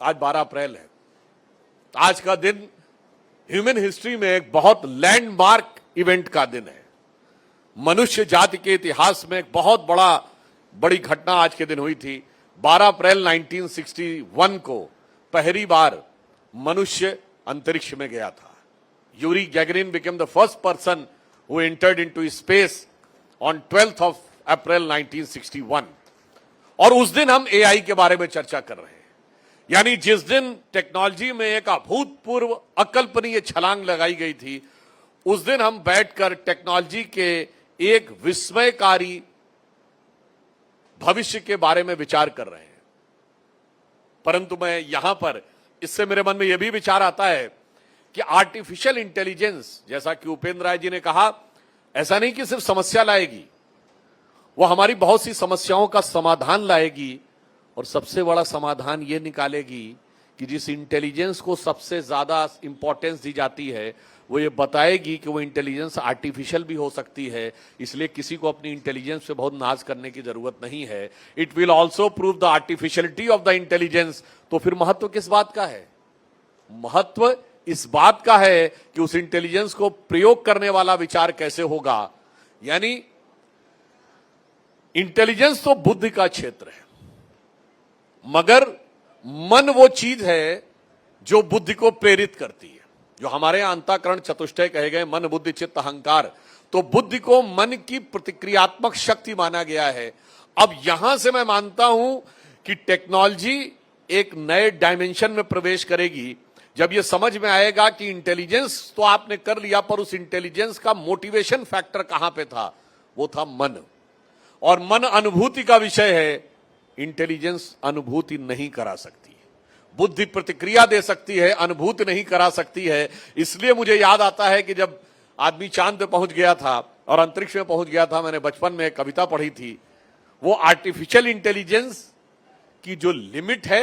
आज 12 अप्रैल है। आज का दिन ह्यूमन हिस्ट्री में एक बहुत लैंडमार्क इवेंट का दिन है। मनुष्य जाति के इतिहास में एक बहुत बड़ी घटना आज के दिन हुई थी। 12 अप्रैल 1961 को पहली बार मनुष्य अंतरिक्ष में गया था। Yuri Gagarin became the first person who entered into space on 12th of April 1961। और उस दिन हम एआई के बारे में चर्चा कर रहे हैं। यानी जिस दिन टेक्नोलॉजी में एक अभूतपूर्व अकल्पनीय छलांग लगाई गई थी, उस दिन हम बैठकर टेक्नोलॉजी के एक विस्मयकारी भविष्य के बारे में विचार कर रहे हैं। परंतु मैं यहां पर इससे मेरे मन में यह भी विचार आता है कि आर्टिफिशियल इंटेलिजेंस, जैसा कि उपेंद्र राय जी ने कहा, ऐसा नहीं कि सिर्फ समस्या लाएगी, वो हमारी बहुत सी समस्याओं का समाधान लाएगी। और सबसे बड़ा समाधान ये निकालेगी कि जिस इंटेलिजेंस को सबसे ज्यादा इंपॉर्टेंस दी जाती है, वो ये बताएगी कि वो इंटेलिजेंस आर्टिफिशियल भी हो सकती है, इसलिए किसी को अपनी इंटेलिजेंस पे बहुत नाज करने की जरूरत नहीं है। It will also prove the artificiality of the intelligence. तो फिर महत्व किस बात का है? महत्व इस बात का है कि उस इंटेलिजेंस को प्रयोग करने वाला विचार कैसे होगा। यानी इंटेलिजेंस तो बुद्धि का क्षेत्र है, मगर मन वो चीज है जो बुद्धि को प्रेरित करती है। जो हमारे यहां अंतःकरण चतुष्टय कहे गए, मन बुद्धि चित्त अहंकार, तो बुद्धि को मन की प्रतिक्रियात्मक शक्ति माना गया है। अब यहां से मैं मानता हूं कि टेक्नोलॉजी एक नए डायमेंशन में प्रवेश करेगी, जब यह समझ में आएगा कि इंटेलिजेंस तो आपने कर लिया, पर उस इंटेलिजेंस का मोटिवेशन फैक्टर कहां पे था? वो था मन। और मन अनुभूति का विषय है। इंटेलिजेंस अनुभूति नहीं करा सकती, बुद्धि प्रतिक्रिया दे सकती है, अनुभूति नहीं करा सकती है। इसलिए मुझे याद आता है कि जब आदमी चांद पे पहुंच गया था और अंतरिक्ष में पहुंच गया था, मैंने बचपन में एक कविता पढ़ी थी। वो आर्टिफिशियल इंटेलिजेंस की जो लिमिट है,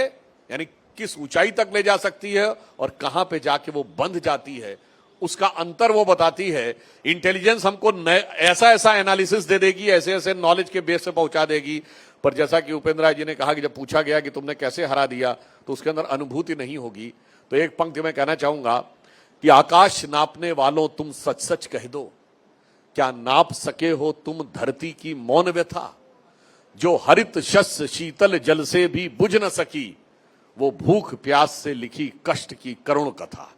यानी किस ऊंचाई तक ले जा सकती है और कहां पे जाके वो बंध जाती है, उसका अंतर वो बताती है। इंटेलिजेंस हमको ऐसा एनालिसिस दे देगी, ऐसे नॉलेज के बेस पे पहुंचा देगी, पर जैसा कि उपेंद्र राय जी ने कहा कि जब पूछा गया कि तुमने कैसे हरा दिया, तो उसके अंदर अनुभूति नहीं होगी। तो एक पंक्ति में कहना चाहूंगा कि आकाश नापने वालों तुम सच सच कह दो, क्या नाप सके हो तुम धरती की मौन व्यथा? जो हरित शस्य शीतल जल से भी बुझ न सकी, वो भूख प्यास से लिखी कष्ट की करुण कथा।